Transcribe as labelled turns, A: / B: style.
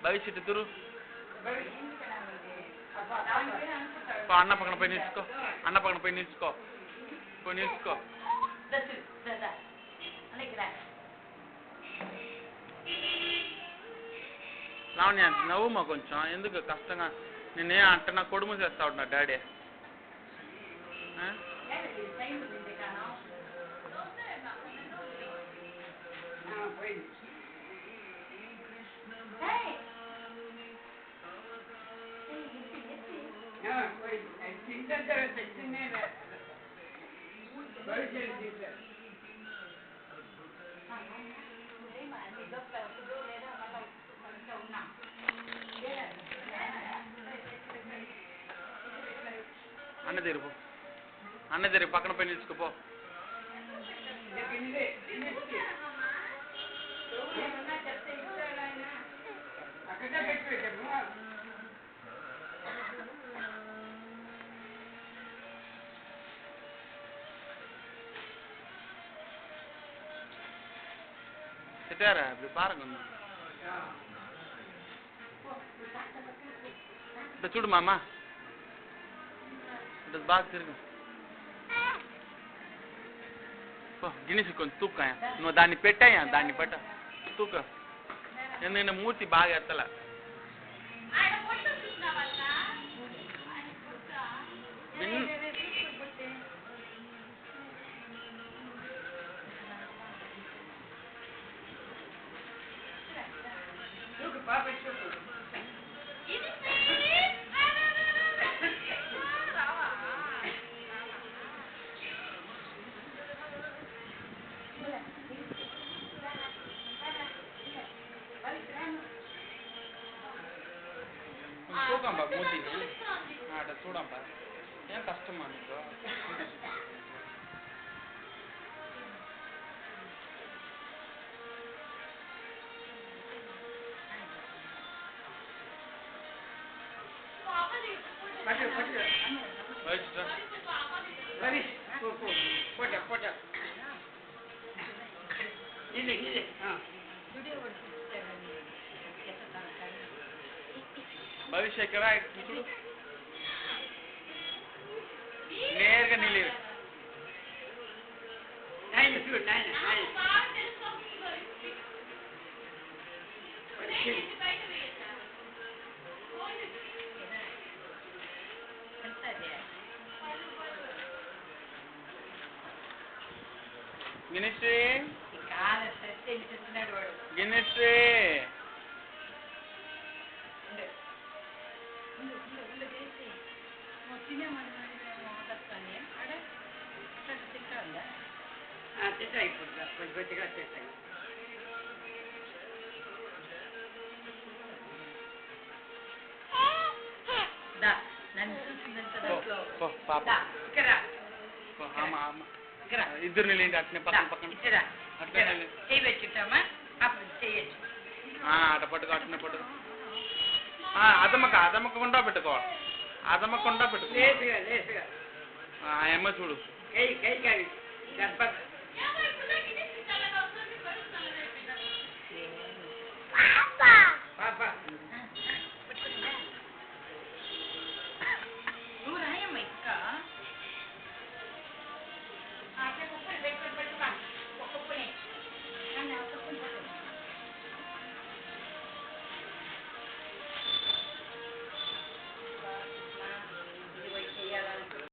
A: భవిష్యత్తు తురు అన్న పక్కన పోయి నిలుచుకో అన్న పక్కన పోయి నిలుచుకో పోయి నిలుచుకో లావణ్య నవ్వుమా కొంచెం ఎందుకు కష్టంగా నేనే అంటే నా కొడుము చేస్తా ఉంటున్నా డాడీ అన్న తెరు పక్కన పోయి నిలుచుకోపో తిట్టారా ఇప్పుడు పారంగా ఉంది ఇట్లా చూడు మామ ఇట్లా బాగా తిరుగు గిన్నెసి కొంచెం తూక్కాయ నువ్వు దాన్ని పెట్టాయా దాన్ని పట్ట తూక ఎందుకంటే మూర్తి బాగా ఎత్తల చూడంబా మూర్తిని అట్లా చూడంబా ఏం కష్టమా నీకు భవిష్య ఇక్కడ చూడు నేరుగా నిలివి గిన్నెశ్రీ గిన్నెశ్రీ ఇద్దరు నిలేండి అట్నే పక్కన పక్కన అట్లా అట పట్టుకో అట్నే పట్టుకో అదమ్మకుండా పెట్టుకో అదమ్మకుండా పెట్టుకో అమ్మ చూడు